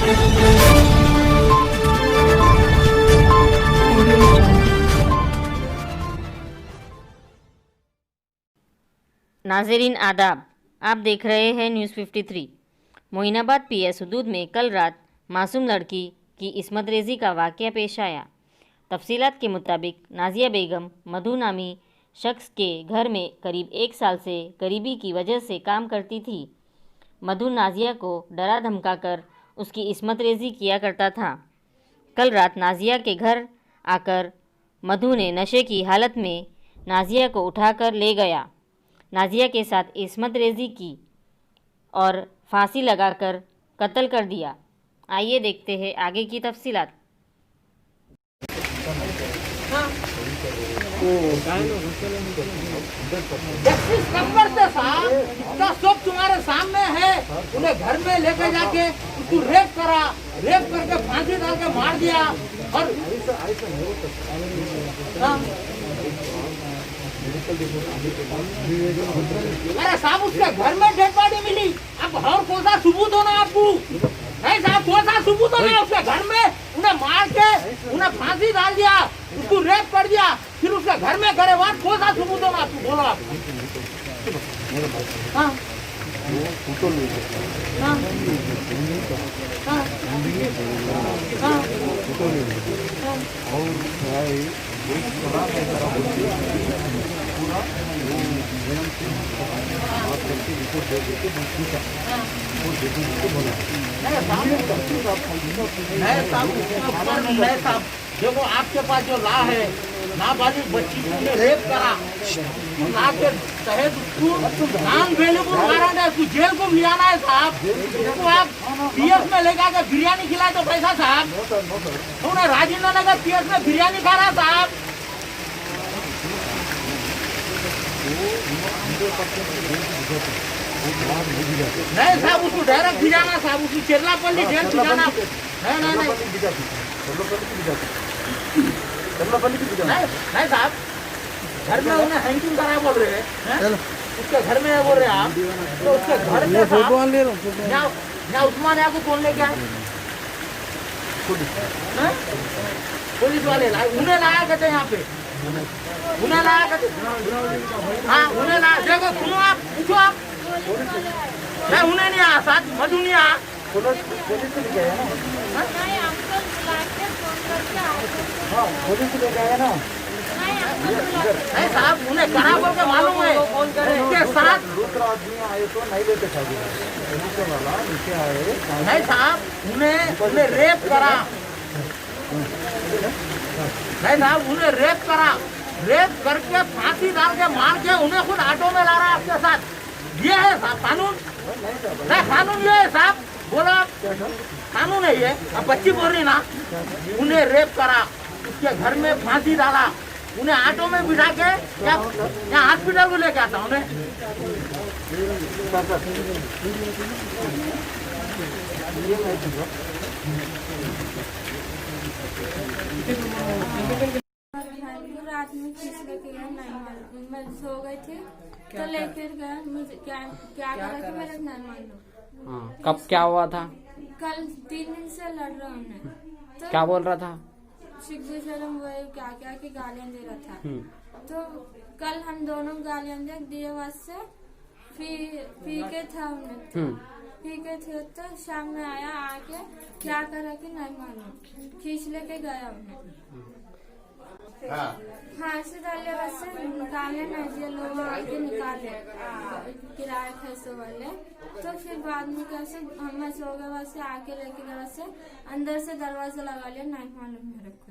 नाज़रीन आदाब, आप देख रहे हैं न्यूज़ 53। मोइनाबाद पीएस हदूद में कल रात मासूम लड़की की इस्मत रेज़ी का वाक़या पेश आया। तफसीलात के मुताबिक नाजिया बेगम मधु नामी शख्स के घर में करीब 1 साल से गरीबी की वजह से काम करती थी। मधु नाजिया को डरा धमकाकर उसकी इस्मत रेज़ी किया करता था। कल रात नाजिया के घर आकर मधु ने नशे की हालत में नाजिया को उठाकर ले गया, नाजिया के साथ इस्मत रेज़ी की और फांसी लगाकर कत्ल कर दिया। आइए देखते हैं आगे की तफसीलात। जस्टिस नंबर से साहब इसका सब तुम्हारे सामने है। उन्हें घर में लेकर जाके उसको रेप करा, रेप करके फांसी डाल के मार दिया। और अरे साहब उसके घर में डेड बॉडी मिली। अब और कौन सा सबूत होना आपको? नहीं साहब, कौन सा सबूत होना? उसके घर में उन्हें मार के उन्हें फांसी डाल दिया, उसको रेप कर दिया, फिर उसके घर में करे बात। कौन सा सबूत होना आपको? बोलो आप। हाँ देखो आपके पास जो ला है, नाबालिग बच्ची ने रेप करा, ला के तहत उसको नॉन अवेलेबल वारंट है, उसको जेल को मिलाना है साहब। तो आप पीएस में लेकर के बिरयानी खिलाए तो पैसा साहब, उन्हें राजेंद्र नगर पीएस में बिरयानी खा रहा साहब। नहीं साहब, उसको डायरेक्ट भिजाना साहब, उसको चेरलापल्ली जेल भिजाना। नहीं साहब, घर में उन्हें हैंगिंग करा बोल रहे हैं, उसके घर में बोल रहे हैं आप। तो उसके घर में यहाँ उस्मान को कौन ले गया? पुलिस वाले लाए, उन्हें लाया कहते यहाँ पे, उन्हें लाया कहते। हाँ उन्हें लाया। देखो सुनो आप, पूछो आप। नहीं उन्हें नहीं आया साथ, मधु नहीं आया। पुलिस ले गया ना? पुलिस ले गया ना? नहीं साहब, उन्हें करा बोल के मालूम है। उसके साथ दूसरा आदमी आए तो नहीं लेते वाला नीचे आए। नहीं साहब, उन्हें रेप करा। नहीं साहब, उन्हें रेप करा, रेप करके फांसी डाल के मार के उन्हें खुद ऑटो में ला रहा है आपके साथ। ये है साहब कानून? नहीं कानून ये है साहब, बोला कानून है ये। अब बच्ची बोल रही ना, उन्हें रेप करा, उसके घर में फांसी डाला, उन्हें ऑटो में बिठा के यहाँ हॉस्पिटल को लेके आता उन्हें। रात में किस लेके गया नहीं मालूम, मैं सो गई थी तो लेकर गया। मुझे क्या करा कि मेरे नहीं मालूम। हाँ, कब क्या हुआ था? कल 3 दिन से लड़ रहा हूँ। तो क्या बोल रहा था? शिक्षक शर्म वो क्या की गालियाँ दे रहा था। तो कल हम दोनों गालियाँ दिए वास्ते पी के था उन्हें। पी के थे तो शाम में आया, आके क्या करा कि नहीं मालूम, खींच लेके गया उन्हें। हाँ से डाले वैसे निकाले नहीं दिया, लोग आके निकाले किराए पैसे वाले। तो फिर बाद में कैसे हम सो गए, वैसे आके लेके गए, वैसे अंदर से दरवाजा लगा लिया, नहीं मालूम मेरे को।